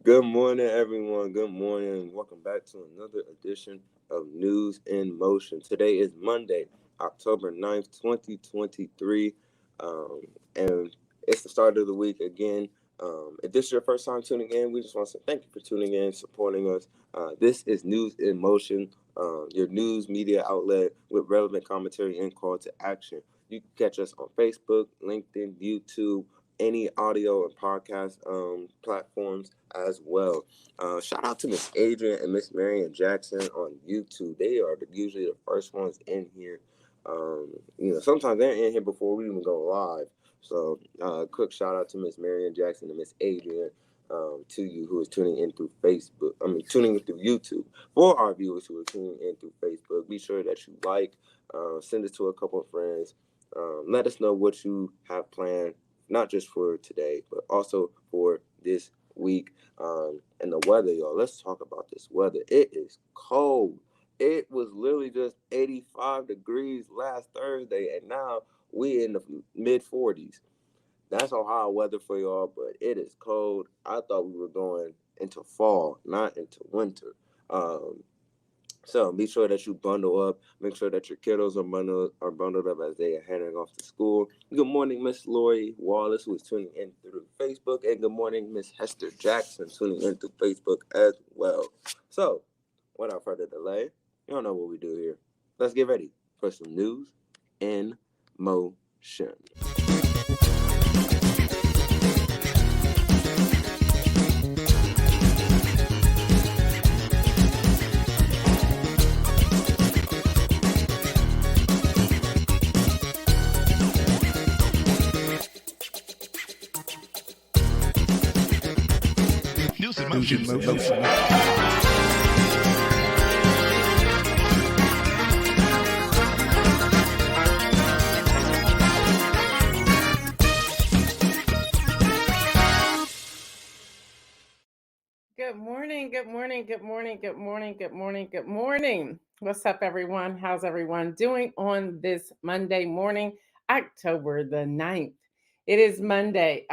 Good morning, everyone. Good morning. Welcome back to another edition of News in Motion. Today is Monday, October 9th, 2023. Um, and it's the start of the week again. If this is your first time tuning in, we just want to say thank you for tuning in, supporting us. This is News in Motion, your news media outlet with relevant commentary and call to action. You can catch us on Facebook, LinkedIn, YouTube, any audio and podcast platforms as well. Shout out to Miss Adrian and Miss Marion Jackson on YouTube. They are usually the first ones in here. Sometimes they're in here before we even go live. So, quick shout out to Miss Marion Jackson and Miss Adrian. To you who is tuning in through Facebook. Tuning in through YouTube. For our viewers who are tuning in through Facebook, be sure that you send it to a couple of friends. Let us know what you have planned, not just for today, but also for this week. And the weather, y'all. Let's talk about this weather. It is cold. It was literally just 85 degrees last Thursday, and now we in the mid 40s. That's Ohio weather for y'all, but it is cold. I thought we were going into fall, not into winter. Um, so be sure that you bundle up. Make sure that your kiddos are bundled up as they are heading off to school. Good morning, Miss Lori Wallace, who is tuning in through Facebook, and good morning, Miss Hester Jackson, tuning in through Facebook as well. So, without further delay, you don't know what we do here. Let's get ready for some news in motion. News in motion. Good morning, good morning, good morning, good morning, good morning, good morning. What's up, everyone? How's everyone doing on this Monday morning, October the 9th? It is Monday.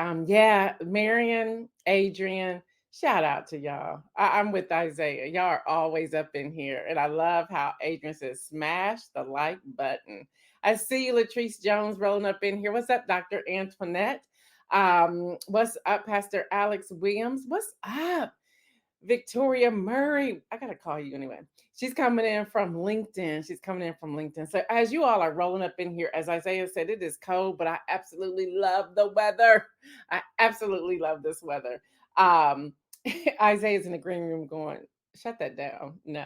Marion, Adrian, shout out to y'all. I'm with Isaiah. Y'all are always up in here. And I love how Adrian says, smash the like button. I see you, Latrice Jones, rolling up in here. What's up, Dr. Antoinette? What's up, Pastor Alex Williams? What's up? Victoria Murray. I got to call you anyway. She's coming in from LinkedIn. So, as you all are rolling up in here, as Isaiah said, it is cold, but I absolutely love the weather. I absolutely love this weather. Um, Isaiah's in the green room going, shut that down. No,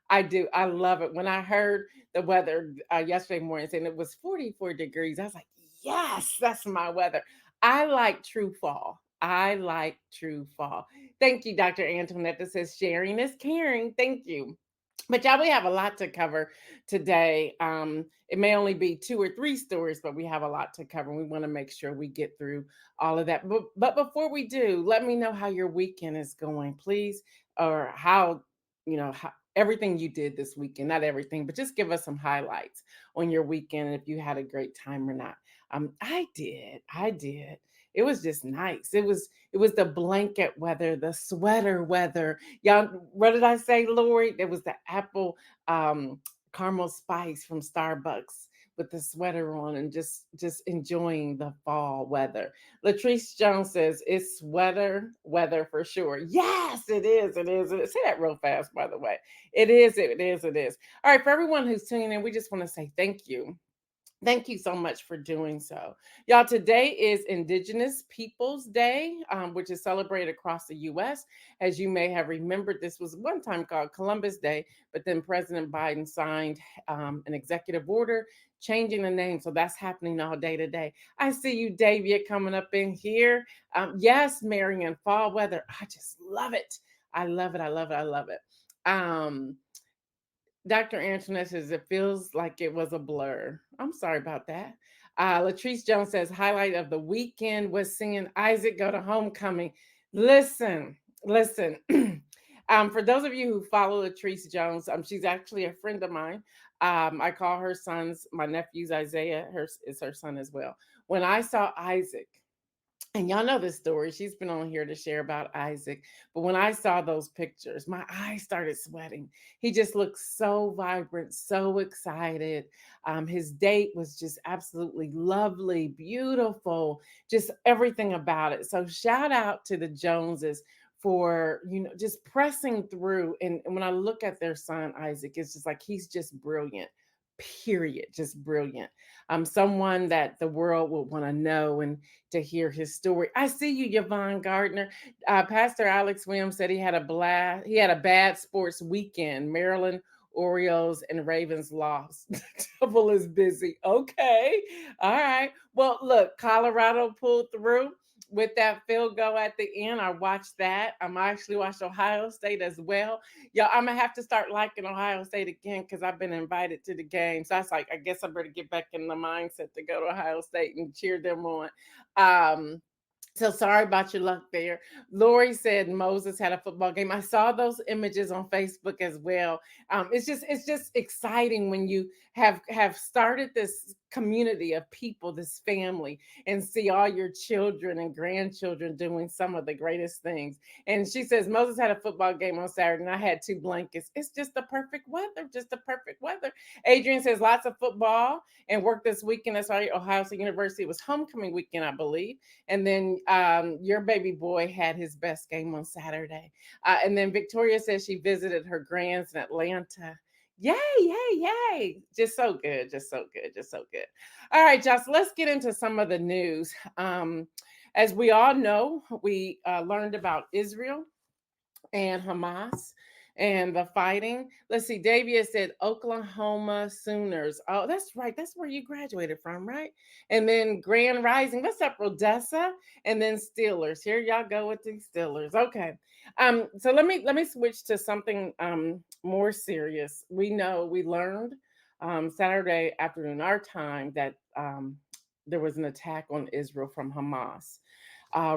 I do. I love it. When I heard the weather yesterday morning saying it was 44 degrees, I was like, yes, that's my weather. I like true fall. I like true fall. Thank you, Dr. Antoinette. That says sharing is caring. Thank you. But y'all, we have a lot to cover today. It may only be 2 or 3 stories, but we have a lot to cover. We want to make sure we get through all of that. But before we do, let me know how your weekend is going, please, or how everything you did this weekend. Not everything, but just give us some highlights on your weekend if you had a great time or not. I did. It was just nice. It was the blanket weather, the sweater weather. Y'all, what did I say, Lori? It was the apple caramel spice from Starbucks with the sweater on and just enjoying the fall weather. Latrice Jones says it's sweater weather for sure. Yes, it is. It is. Say that real fast, by the way. It is. It is. It is. All right, for everyone who's tuning in, we just want to say thank you. Thank you so much for doing so. Y'all, today is Indigenous Peoples Day, which is celebrated across the U.S. As you may have remembered, this was one time called Columbus Day, but then President Biden signed an executive order changing the name. So that's happening all day today. I see you, Davia, coming up in here. Yes, Marion, fall weather. I just love it. I love it. I love it. I love it. Dr. Antoinette says it feels like it was a blur. I'm sorry about that. Latrice Jones says highlight of the weekend was seeing Isaac go to homecoming. Listen. For those of you who follow Latrice Jones, she's actually a friend of mine. I call her sons, my nephew's Isaiah, is her son as well. When I saw Isaac And y'all know this story. She's been on here to share about Isaac. But when I saw those pictures, my eyes started sweating. He just looked so vibrant, so excited. His date was just absolutely lovely, beautiful, just everything about it. So shout out to the Joneses for just pressing through. And when I look at their son Isaac, it's just like he's just brilliant. Period, just brilliant. Someone that the world would want to know and to hear his story. I see you, Yvonne Gardner. Pastor Alex Williams said he had a blast. He had a bad sports weekend. Maryland Orioles and Ravens lost. Double is busy. Okay, all right. Well, look, Colorado pulled through with that field goal at the end. I watched that. I actually watched Ohio State as well. Y'all, I'm gonna have to start liking Ohio State again because I've been invited to the game. So I was like, I guess I better get back in the mindset to go to Ohio State and cheer them on. Um, so sorry about your luck there. Lori said Moses had a football game. I saw those images on Facebook as well. It's just exciting when you have started this community of people, this family, and see all your children and grandchildren doing some of the greatest things. And she says Moses had a football game on Saturday, and I had two blankets. It's just the perfect weather, just the perfect weather. Adrian says lots of football and work this weekend. That's why Ohio State University was homecoming weekend, I believe. And then your baby boy had his best game on Saturday. And then Victoria says she visited her grands in Atlanta. Yay, yay, yay. Just so good, just so good, just so good. All right, Josh, let's get into some of the news. As we all know, we learned about Israel and Hamas and the fighting. Let's see, Davia said Oklahoma Sooners. Oh, that's right. That's where you graduated from, right? And then Grand Rising. What's up, Rodessa? And then Steelers. Here y'all go with the Steelers. Okay. So let me switch to something more serious. We learned Saturday afternoon our time that there was an attack on Israel from Hamas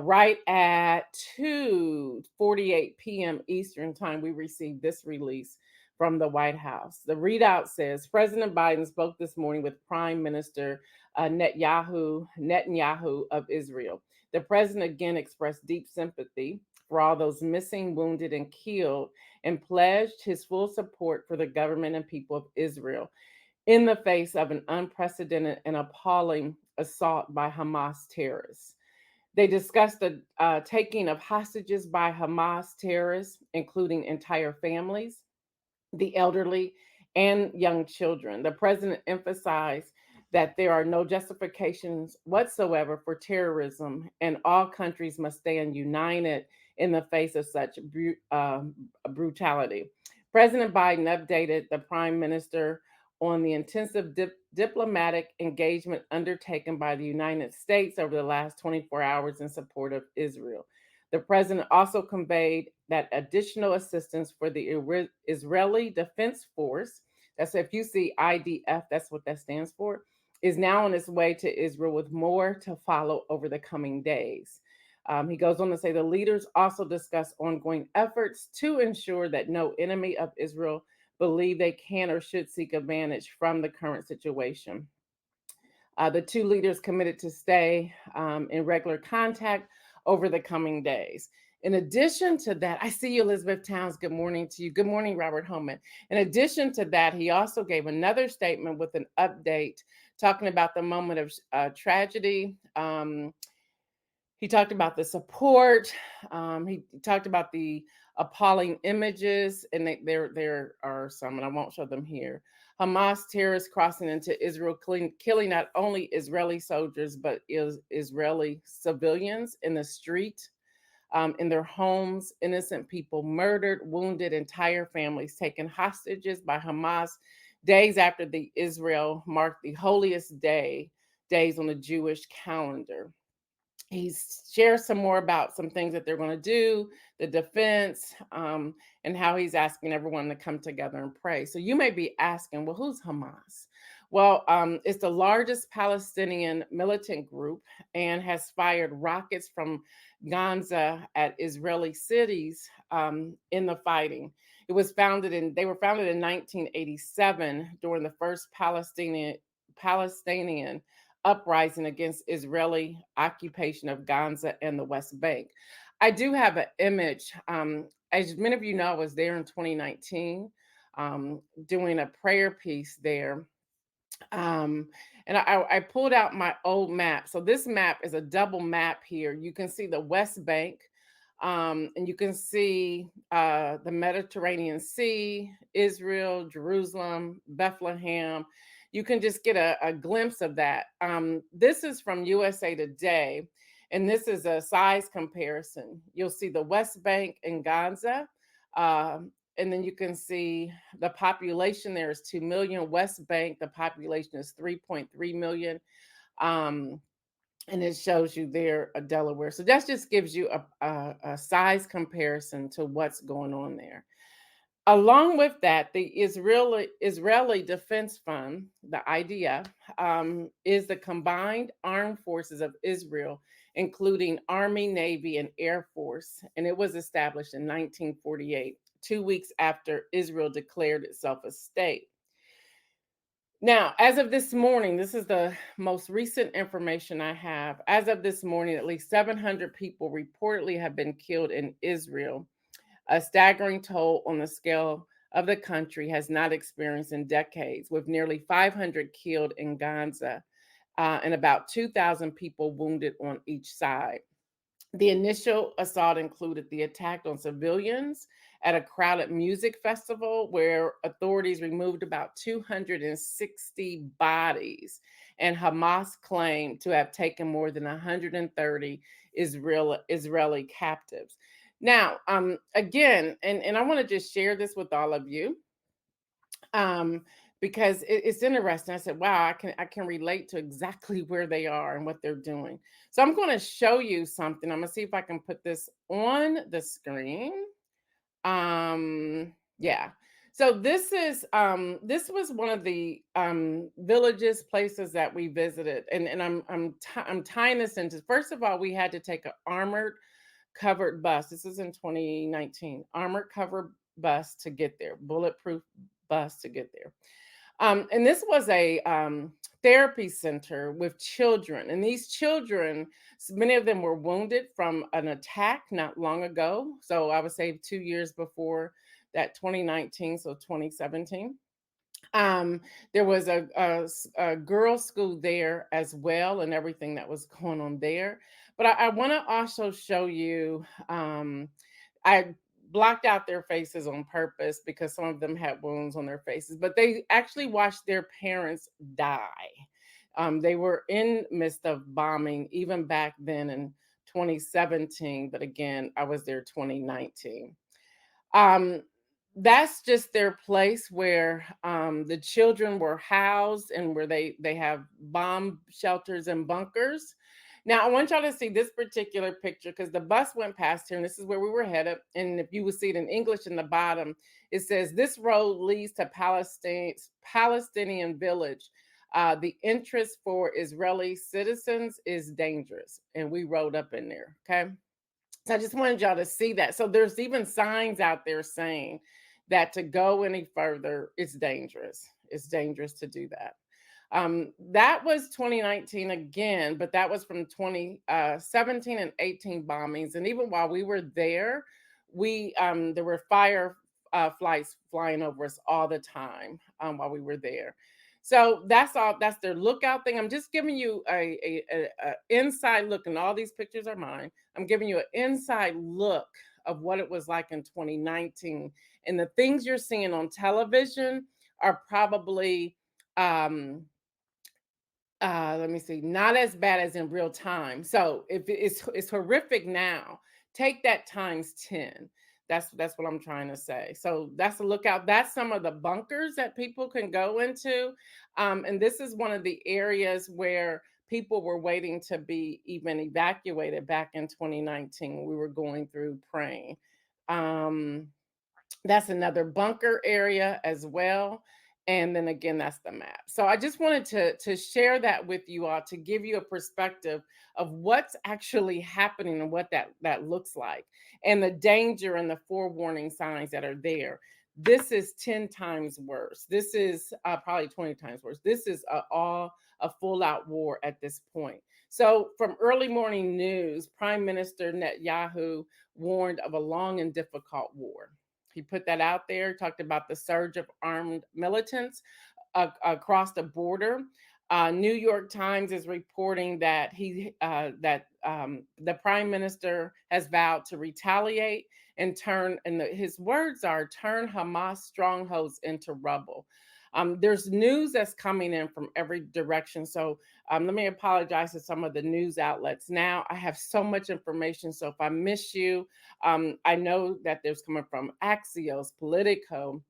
right at 2:48 p.m. Eastern time, we received this release from the White House. The readout says President Biden spoke this morning with Prime Minister Netanyahu of Israel. The president again expressed deep sympathy for all those missing, wounded, and killed, and pledged his full support for the government and people of Israel in the face of an unprecedented and appalling assault by Hamas terrorists. They discussed the taking of hostages by Hamas terrorists, including entire families, the elderly, and young children. The president emphasized that there are no justifications whatsoever for terrorism, and all countries must stand united in the face of such brutality. President Biden updated the prime minister on the intensive diplomatic engagement undertaken by the United States over the last 24 hours in support of Israel. The president also conveyed that additional assistance for the Israeli Defense Force, that's if you see IDF, that's what that stands for, is now on its way to Israel with more to follow over the coming days. He goes on to say the leaders also discuss ongoing efforts to ensure that no enemy of Israel believe they can or should seek advantage from the current situation. The two leaders committed to stay in regular contact over the coming days. In addition to that, I see you, Elizabeth Towns. Good morning to you. Good morning, Robert Holman. In addition to that, he also gave another statement with an update talking about the moment of tragedy. He talked about the support. He talked about the appalling images, and there are some, and I won't show them here. Hamas terrorists crossing into Israel, killing not only Israeli soldiers but Israeli civilians in the street, in their homes. Innocent people murdered, wounded, entire families taken hostages by Hamas. Days after the Israel marked the holiest days on the Jewish calendar. He shares some more about some things that they're going to do, the defense, and how he's asking everyone to come together and pray. So you may be asking, well, who's Hamas? Well, it's the largest Palestinian militant group and has fired rockets from Gaza at Israeli cities in the fighting. They were founded in 1987 during the first Palestinian uprising against Israeli occupation of Gaza and the West Bank. I do have an image. As many of you know, I was there in 2019 doing a prayer piece there. Um, and I pulled out my old map. So this map is a double map here. You can see the West Bank, and you can see the Mediterranean Sea, Israel, Jerusalem, Bethlehem. You can just get a glimpse of that. This is from USA Today, and this is a size comparison. You'll see the West Bank and Gaza. And then you can see the population there is 2 million. West Bank, the population is 3.3 million. Um, and it shows you there Delaware. So that just gives you a size comparison to what's going on there. Along with that, the Israeli Defense Fund, the IDF, is the combined armed forces of Israel, including Army, Navy, and Air Force, and it was established in 1948, 2 weeks after Israel declared itself a state. Now, as of this morning, this is the most recent information I have. As of this morning, at least 700 people reportedly have been killed in Israel, a staggering toll on the scale of the country has not experienced in decades, with nearly 500 killed in Gaza and about 2,000 people wounded on each side. The initial assault included the attack on civilians at a crowded music festival where authorities removed about 260 bodies, and Hamas claimed to have taken more than 130 Israeli captives. Now, again, and I want to just share this with all of you, um, because it's interesting. I said, "Wow, I can relate to exactly where they are and what they're doing." So I'm going to show you something. I'm going to see if I can put this on the screen. Yeah. So this was one of the villages, places that we visited, and I'm tying this into. First of all, we had to take an armored covered bus. This is in 2019. Armored covered bus to get there, bulletproof bus to get there. And this was a therapy center with children. And these children, many of them were wounded from an attack not long ago. So I would say 2 years before that 2019, so 2017. Um, there was a girls' school there as well, and everything that was going on there. But I want to also show you. I blocked out their faces on purpose because some of them had wounds on their faces, but they actually watched their parents die. They were in midst of bombing even back then in 2017, but again, I was there 2019. Um, that's just their place where the children were housed and where they have bomb shelters and bunkers. Now I want y'all to see this particular picture because the bus went past here and this is where we were headed. And if you would see it in English in the bottom, it says this road leads to Palestinian village. The interest for Israeli citizens is dangerous. And we rode up in there. Okay. So I just wanted y'all to see that. So there's even signs out there saying that to go any further, it's dangerous. It's dangerous to do that. That was 2019 again, but that was from 2017 and 18 bombings. And even while we were there, we there were fire flights flying over us all the time while we were there. So that's all. That's their lookout thing. I'm just giving you a inside look, and all these pictures are mine. I'm giving you an inside look of what it was like in 2019, and the things you're seeing on television are probably let me see, not as bad as in real time. So if it's horrific now, take that times 10. That's what I'm trying to say. So that's a lookout. That's some of the bunkers that people can go into. And this is one of the areas where people were waiting to be even evacuated back in 2019. We were going through praying. Um, that's another bunker area as well. And then again, that's the map. So I just wanted to share that with you all to give you a perspective of what's actually happening and what that looks like and the danger and the forewarning signs that are there. This is 10 times worse. This is probably 20 times worse. This is all a full out war at this point. So, from early morning news, Prime Minister Netanyahu warned of a long and difficult war. He put that out there, talked about the surge of armed militants across the border. New York Times is reporting that the prime minister has vowed to retaliate and his words are turn Hamas strongholds into rubble. There's news that's coming in from every direction. So let me apologize to some of the news outlets. Now I have so much information. So if I miss you, I know that there's coming from Axios, Politico,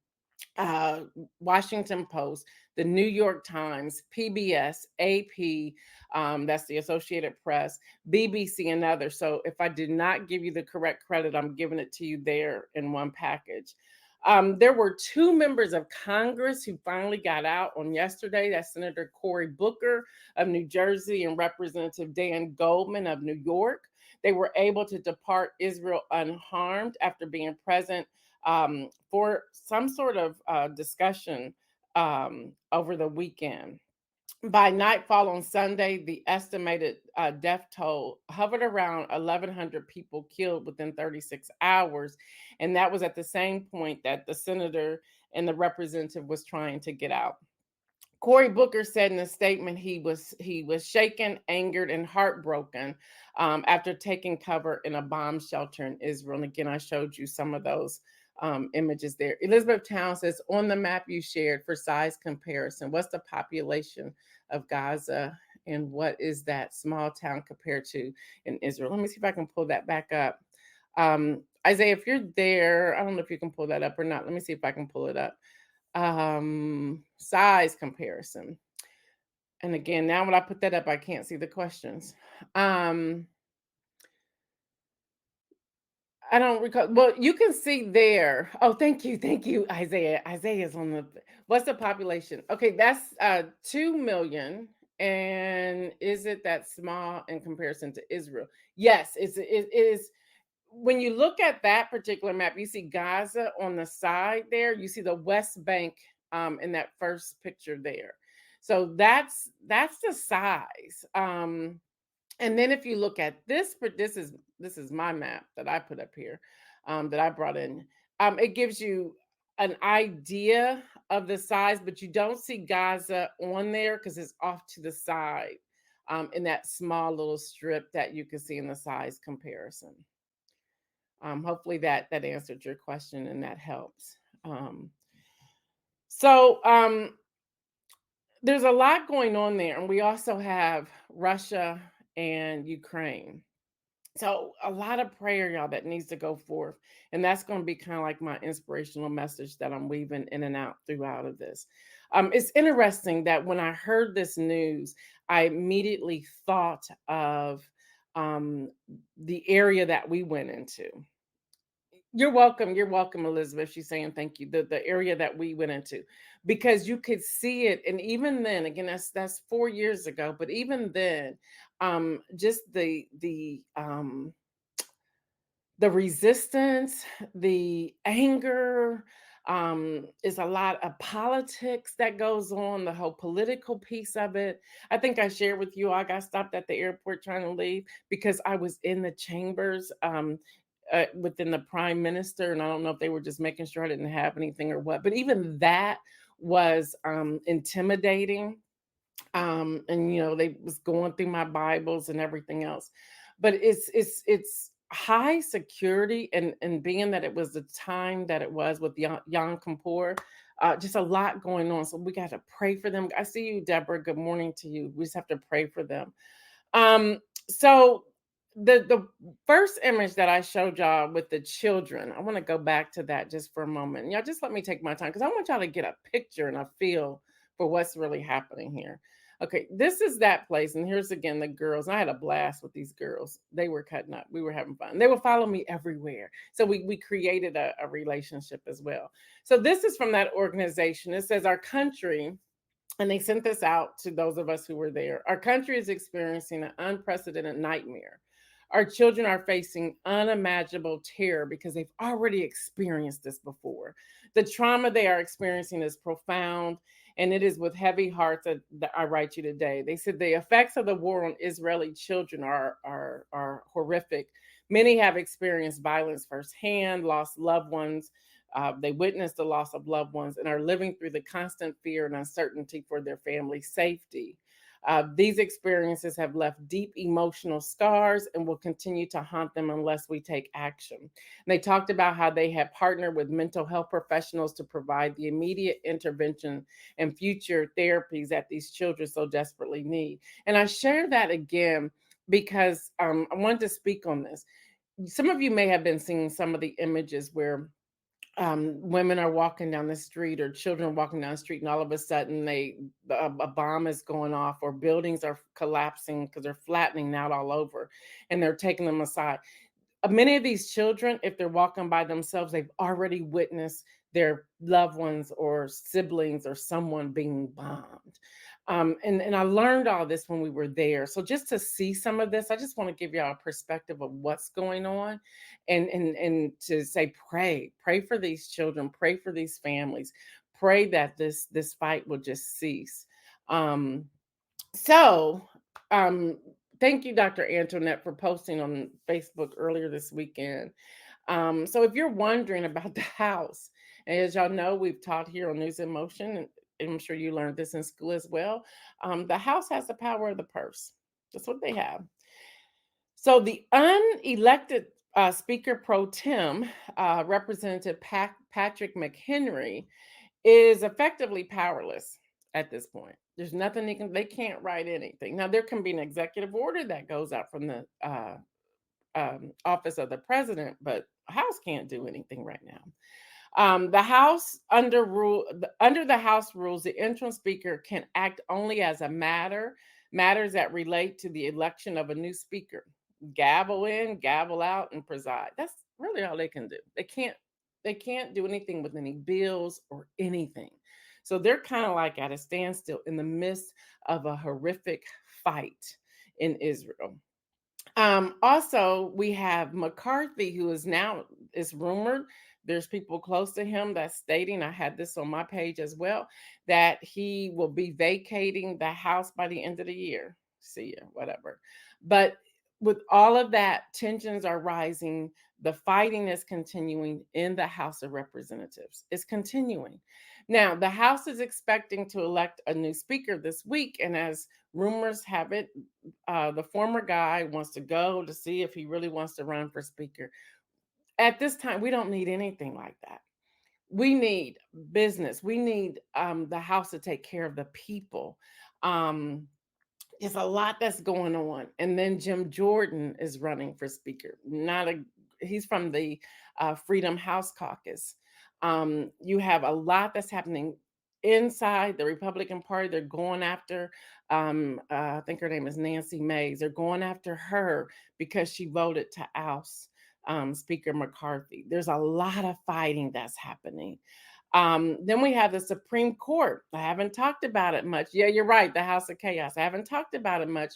uh, Washington Post, the New York Times, PBS, AP, that's the Associated Press, BBC, and others. So if I did not give you the correct credit, I'm giving it to you there in one package. There were two members of Congress who finally got out on yesterday. That's Senator Cory Booker of New Jersey and Representative Dan Goldman of New York. They were able to depart Israel unharmed after being present for some sort of discussion over the weekend. By nightfall on Sunday, the estimated death toll hovered around 1,100 people killed within 36 hours. And that was at the same point that the senator and the representative was trying to get out. Cory Booker said in a statement he was shaken, angered, and heartbroken after taking cover in a bomb shelter in Israel. And again, I showed you some of those images there. Elizabeth Town says, on the map you shared for size comparison, what's the population of Gaza and what is that small town compared to in Israel? Let me see if I can pull that back up. Isaiah, if you're there, I don't know if you can pull that up or not. Let me see if I can pull it up. Size comparison. And again, now when I put that up, I can't see the questions. I don't recall. Well, you can see there. Oh, thank you, Isaiah. Isaiah's on the. What's the population? Okay, that's 2 million. And is it that small in comparison to Israel? Yes, it is. When you look at that particular map, you see Gaza on the side there. You see the West Bank in that first picture there. So that's the size. And then if you look at this is my map that I put up here, that I brought in. It gives you an idea of the size, but you don't see Gaza on there because it's off to the side, in that small little strip that you can see in the size comparison. Hopefully that answered your question and that helps. So there's a lot going on there, and we also have Russia and Ukraine. So a lot of prayer, y'all, that needs to go forth. And that's going to be kind of like my inspirational message that I'm weaving in and out throughout of this. It's interesting that when I heard this news, I immediately thought of the area that we went into. You're welcome. You're welcome, Elizabeth. She's saying thank you. The area that we went into, because you could see it, and even then, again, that's 4 years ago. But even then, just the resistance, the anger, is a lot of politics that goes on. The whole political piece of it. I think I shared with you. I got stopped at the airport trying to leave because I was in the chambers. Within the prime minister, and I don't know if they were just making sure I didn't have anything or what, but even that was intimidating. And they was going through my Bibles and everything else, but it's high security, and being that it was the time that it was with Yom Kippur, just a lot going on. So we got to pray for them. I see you, Deborah. Good morning to you. We just have to pray for them. So the first image that I showed y'all with the children, I want to go back to that just for a moment. Y'all just let me take my time because I want y'all to get a picture and a feel for what's really happening here. Okay, this is that place, and here's again the girls. I had a blast with these girls. They were cutting up. We were having fun. They would follow me everywhere. So we created a relationship as well. So this is from that organization. It says our country, and they sent this out to those of us who were there. Our country is experiencing an unprecedented nightmare. Our children are facing unimaginable terror because they've already experienced this before. The trauma they are experiencing is profound, and it is with heavy hearts that I write you today. They said the effects of the war on Israeli children are horrific. Many have experienced violence firsthand, lost loved ones. They witnessed the loss of loved ones and are living through the constant fear and uncertainty for their family's safety. These experiences have left deep emotional scars and will continue to haunt them unless we take action. And they talked about how they have partnered with mental health professionals to provide the immediate intervention and future therapies that these children so desperately need. And I share that again because I wanted to speak on this. Some of you may have been seeing some of the images where women are walking down the street or children walking down the street, and all of a sudden a bomb is going off or buildings are collapsing because they're flattening out all over, and they're taking them aside. Many of these children, if they're walking by themselves, they've already witnessed their loved ones or siblings or someone being bombed. And I learned all this when we were there. So just to see some of this, I just want to give y'all a perspective of what's going on, and to say, pray for these children, pray for these families, pray that this fight will just cease. Um, so, um, thank you, Dr. Antoinette, for posting on Facebook earlier this weekend. So, if you're wondering about the house, and as y'all know, we've taught here on News in Motion, and I'm sure you learned this in school as well. The house has the power of the purse. That's what they have. So, the unelected Speaker Pro Tem, Representative Patrick McHenry, is effectively powerless at this point. There's nothing they can't write anything. Now there can be an executive order that goes out from the office of the president, but House can't do anything right now. The House under the House rules, the interim speaker can act only as a matters that relate to the election of a new speaker. Gavel in, gavel out, and preside. That's really all they can do. They can't do anything with any bills or anything. So they're kind of like at a standstill in the midst of a horrific fight in Israel. Also, we have McCarthy, who is rumored. There's people close to him that's stating, I had this on my page as well, that he will be vacating the House by the end of the year. See ya, whatever. But with all of that, tensions are rising. The fighting is continuing in the House of Representatives. It's continuing. Now, the House is expecting to elect a new speaker this week. And as rumors have it, the former guy wants to go to see if he really wants to run for speaker. At this time, we don't need anything like that. We need business. We need the House to take care of the people. Um, there's a lot that's going on. And then Jim Jordan is running for speaker. He's from the Freedom House Caucus. You have a lot that's happening inside the Republican Party. They're going after, I think her name is Nancy Mays. They're going after her because she voted to oust Speaker McCarthy. There's a lot of fighting that's happening. Then we have the Supreme Court. I haven't talked about it much. Yeah, you're right. The House of Chaos. I haven't talked about it much.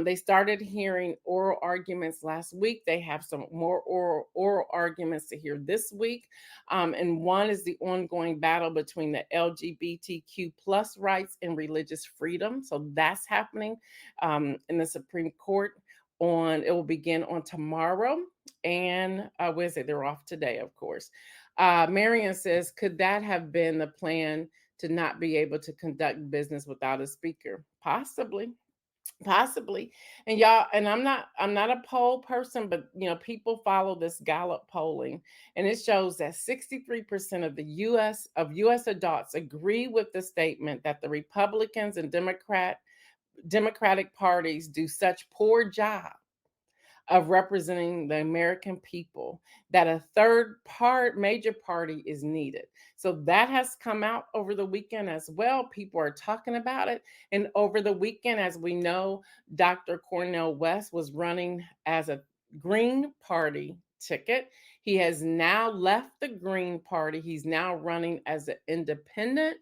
They started hearing oral arguments last week. They have some more oral arguments to hear this week. And one is the ongoing battle between the LGBTQ plus rights and religious freedom. So that's happening in the Supreme Court. It will begin on tomorrow and Wednesday. They're off today, of course. Marion says, could that have been the plan to not be able to conduct business without a speaker? Possibly, possibly. And y'all, and I'm not a poll person, but people follow this Gallup polling, and it shows that 63% of the US adults agree with the statement that the Republicans and Democratic parties do such poor job of representing the American people that a major party is needed. So that has come out over the weekend as well. People are talking about it. And over the weekend, as we know, Dr. Cornel West was running as a Green Party ticket. He has now left the Green Party. He's now running as an independent.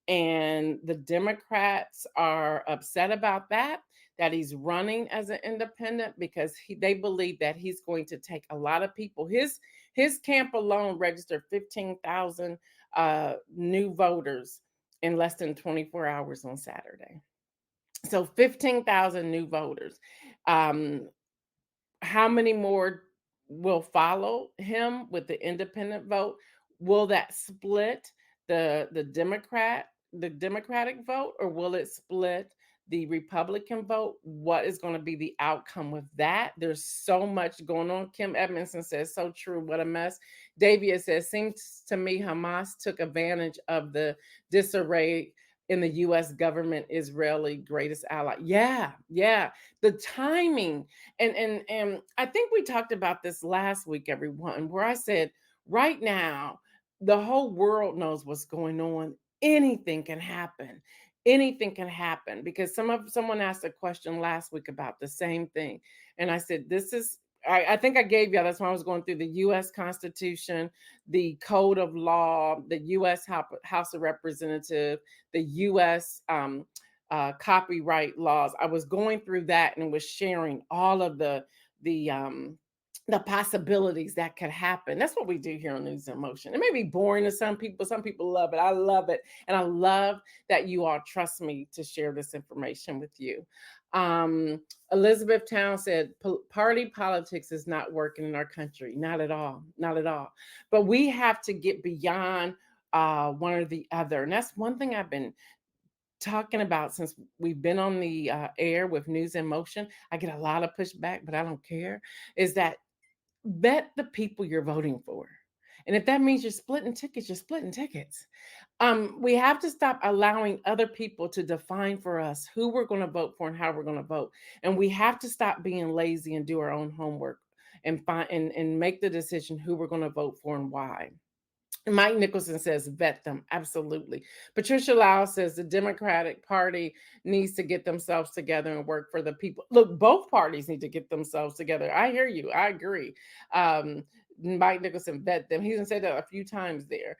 And the Democrats are upset about that. that he's running as an independent because they believe that he's going to take a lot of people. His camp alone registered 15,000 new voters in less than 24 hours on Saturday. So 15,000 new voters. Um, how many more will follow him with the independent vote? Will that split the Democratic vote, or will it split the Republican vote? What is going to be the outcome with that? There's so much going on. Kim Edmondson says, so true. What a mess. Davia says, seems to me Hamas took advantage of the disarray in the US government, Israeli greatest ally. Yeah, yeah. The timing. And I think we talked about this last week, everyone, where I said, right now, the whole world knows what's going on. Anything can happen. Anything can happen because someone asked a question last week about the same thing. And I said, this is I think I gave you that's when I was going through the US Constitution, the Code of Law, the US House of Representatives, the US copyright laws. I was going through that and was sharing all of the the possibilities that could happen. That's what we do here on News in Motion. It may be boring to some people. Some people love it. I love it. And I love that you all trust me to share this information with you. Elizabeth Town said, party politics is not working in our country. Not at all. Not at all. But we have to get beyond one or the other. And that's one thing I've been talking about since we've been on the air with News in Motion. I get a lot of pushback, but I don't care. Is that vet the people you're voting for. And if that means you're splitting tickets, you're splitting tickets. We have to stop allowing other people to define for us who we're going to vote for and how we're going to vote. And we have to stop being lazy and do our own homework and find and make the decision who we're going to vote for and why. Mike Nicholson says, vet them. Absolutely. Patricia Lau says the Democratic Party needs to get themselves together and work for the people. Look, both parties need to get themselves together. I hear you. I agree. Mike Nicholson, vet them. He's said that a few times there.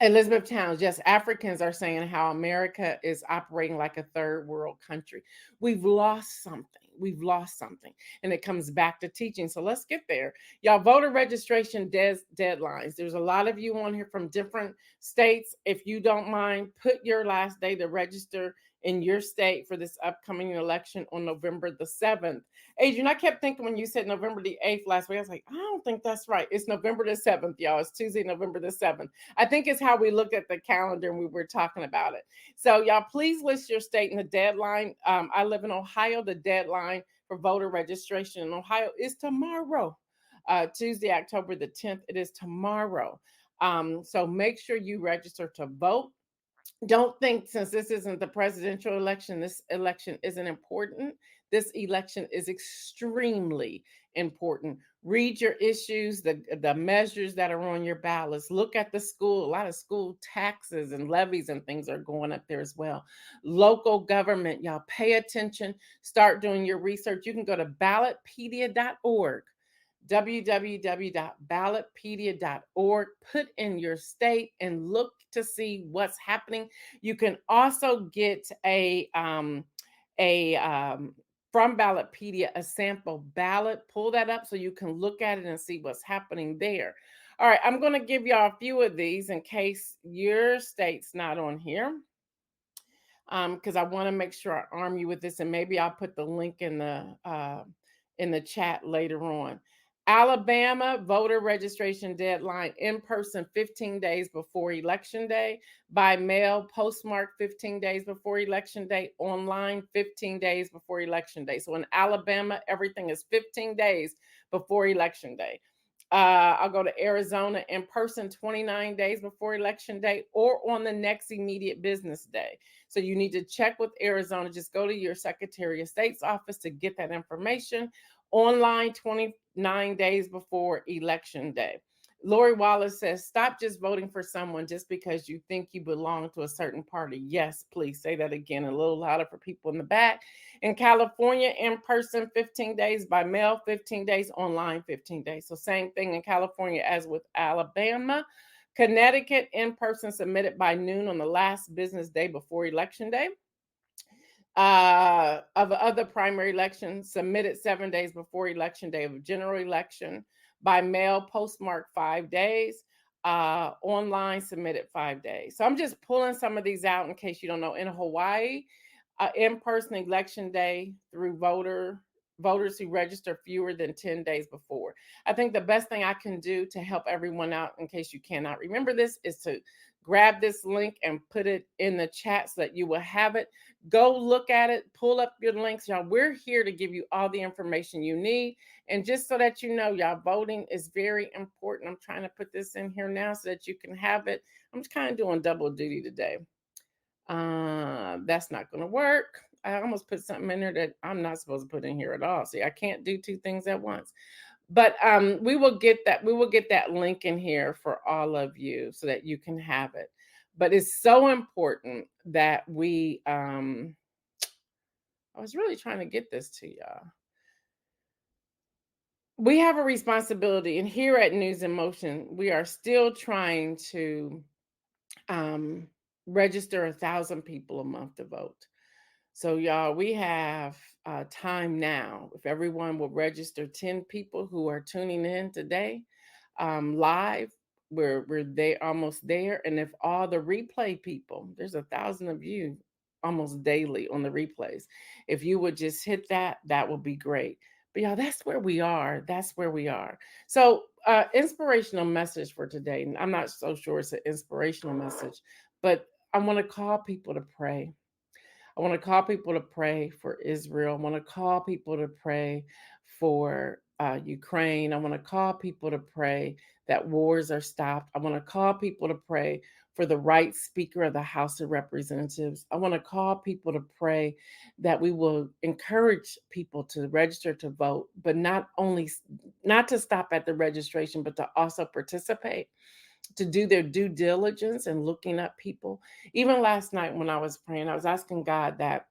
Elizabeth Towns, yes, Africans are saying how America is operating like a third world country. We've lost something. We've lost something. And it comes back to teaching. So let's get there. Y'all, voter registration deadlines. There's a lot of you on here from different states. If you don't mind, put your last day to register in your state for this upcoming election on November the 7th. Adrian, I kept thinking when you said November the 8th last week, I was like, I don't think that's right. It's November the 7th, y'all. It's Tuesday, November the 7th. I think it's how we looked at the calendar and we were talking about it. So y'all, please list your state and the deadline. I live in Ohio. The deadline for voter registration in Ohio is tomorrow. Tuesday, October the 10th. It is tomorrow. So make sure you register to vote. Don't think since this isn't the presidential election, this election isn't important. This election is extremely important. Read your issues, the measures that are on your ballots. Look at the school. A lot of school taxes and levies and things are going up there as well. Local government, y'all pay attention. Start doing your research. You can go to ballotpedia.org. www.ballotpedia.org. Put in your state and look to see what's happening. You can also get from Ballotpedia a sample ballot. Pull that up so you can look at it and see what's happening there. All right, I'm going to give y'all a few of these in case your state's not on here. Because I want to make sure I arm you with this, and maybe I'll put the link in the chat later on. Alabama voter registration deadline in person 15 days before election day, by mail postmark 15 days before election day, online 15 days before election day. So in Alabama, everything is 15 days before election day. I'll go to Arizona in person 29 days before election day or on the next immediate business day. So you need to check with Arizona. Just go to your Secretary of State's office to get that information. Online 29 days before election day. Lori Wallace says, stop just voting for someone just because you think you belong to a certain party. Yes, please say that again a little louder for people in the back. In California, in person 15 days, by mail 15 days, online 15 days. So same thing in California as with Alabama. Connecticut, in person submitted by noon on the last business day before election day. of other primary elections submitted 7 days before election day of general election, by mail postmarked 5 days, online submitted 5 days. So I'm just pulling some of these out in case you don't know. In Hawaii, in-person election day through voters who register fewer than 10 days before. I think the best thing I can do to help everyone out, in case you cannot remember this, is to grab this link and put it in the chat so that you will have it. Go look at it, pull up your links. Y'all, we're here to give you all the information you need. And just so that you know, y'all, voting is very important. I'm trying to put this in here now so that you can have it. I'm just kind of doing double duty today. That's not going to work. I almost put something in there that I'm not supposed to put in here at all. See, I can't do two things at once. But we will get that link in here for all of you so that you can have it. But it's so important that we I was really trying to get this to y'all. We have a responsibility, and here at News in Motion, we are still trying to register 1,000 people a month to vote. So, y'all, we have time now. If everyone will register 10 people who are tuning in today live, we're there, almost there. And if all the replay people, there's 1,000 of you almost daily on the replays. If you would just hit that, that would be great. But y'all, that's where we are. That's where we are. So, inspirational message for today. And I'm not so sure it's an inspirational message, but I want to call people to pray. I want to call people to pray for Israel. I want to call people to pray for Ukraine. I want to call people to pray that wars are stopped. I want to call people to pray for the right Speaker of the House of Representatives. I want to call people to pray that we will encourage people to register to vote, but not to stop at the registration, but to also participate, to do their due diligence and looking up people. Even last night when I was praying, I was asking God that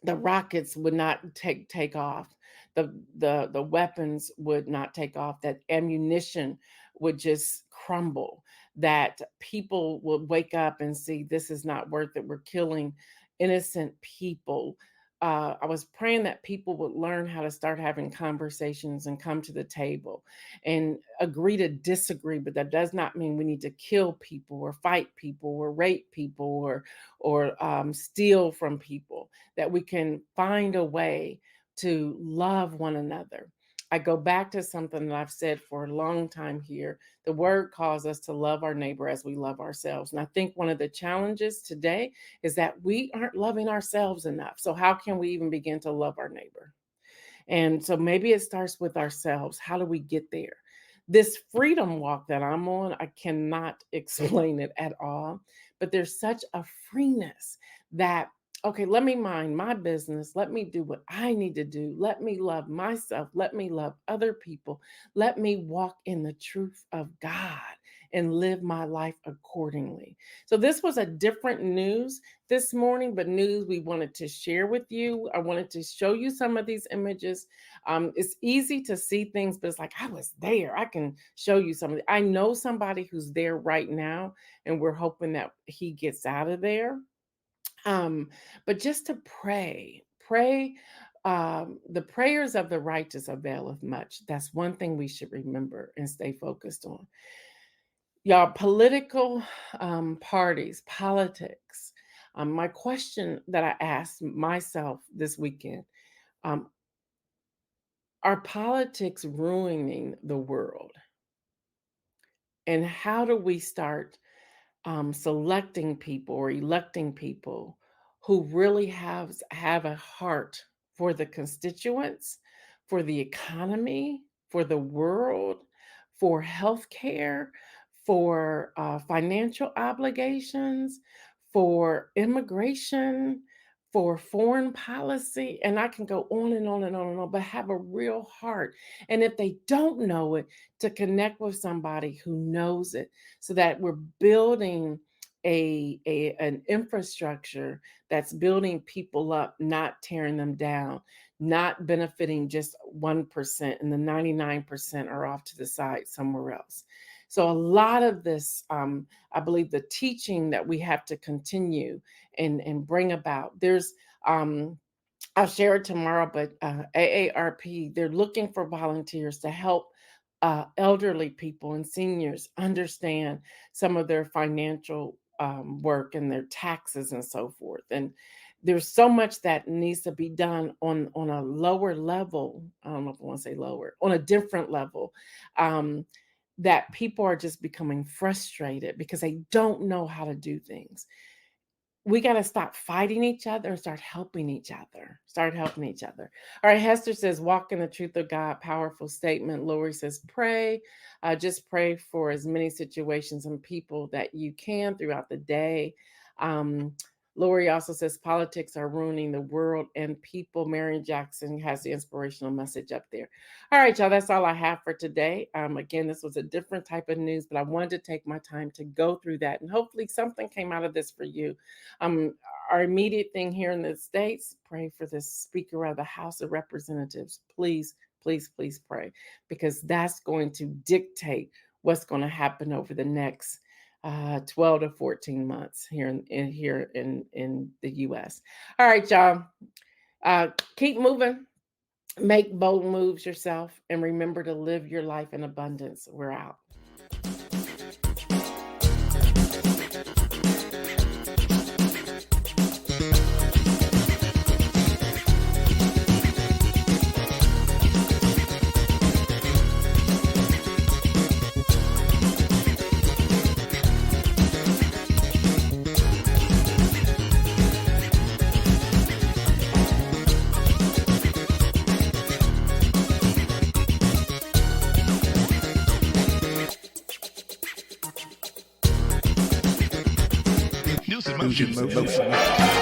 the rockets would not take off, the weapons would not take off, that ammunition would just crumble, that people would wake up and see this is not worth it. We're killing innocent people. I was praying that people would learn how to start having conversations and come to the table and agree to disagree, but that does not mean we need to kill people or fight people or rape people or steal from people. That we can find a way to love one another. I go back to something that I've said for a long time here. The word calls us to love our neighbor as we love ourselves. And I think one of the challenges today is that we aren't loving ourselves enough. So how can we even begin to love our neighbor? And so maybe it starts with ourselves. How do we get there? This freedom walk that I'm on, I cannot explain it at all, but there's such a freeness that, okay, let me mind my business. Let me do what I need to do. Let me love myself. Let me love other people. Let me walk in the truth of God and live my life accordingly. So this was a different news this morning, but news we wanted to share with you. I wanted to show you some of these images. It's easy to see things, but it's like, I was there. I can show you something. I know somebody who's there right now, and we're hoping that he gets out of there. But just to pray, the prayers of the righteous availeth much. That's one thing we should remember and stay focused on. Y'all, political parties, politics. My question that I asked myself this weekend, um, are politics ruining the world? And how do we start selecting people or electing people who really have a heart for the constituents, for the economy, for the world, for healthcare, for financial obligations, for immigration, for foreign policy, and I can go on and on and on and on, but have a real heart. And if they don't know it, to connect with somebody who knows it, so that we're building an infrastructure that's building people up, not tearing them down, not benefiting just 1%, and the 99% are off to the side somewhere else. So a lot of this, I believe, the teaching that we have to continue and bring about. There's I'll share it tomorrow, but AARP, they're looking for volunteers to help elderly people and seniors understand some of their financial work and their taxes and so forth. And there's so much that needs to be done on a lower level. I don't know if I want to say lower, on a different level. That people are just becoming frustrated because they don't know how to do things. We got to stop fighting each other and start helping each other. Start helping each other. All right. Hester says, walk in the truth of God. Powerful statement. Lori says, pray. Just pray for as many situations and people that you can throughout the day. Lori also says, politics are ruining the world and people. Marion Jackson has the inspirational message up there. All right, y'all. That's all I have for today. Again, this was a different type of news, but I wanted to take my time to go through that. And hopefully something came out of this for you. Our immediate thing here in the States, pray for the Speaker of the House of Representatives. Please, please, please pray, because that's going to dictate what's going to happen over the next 12 to 14 months here in the U.S. All right, y'all. Keep moving. Make bold moves yourself, and remember to live your life in abundance. We're out. Motion.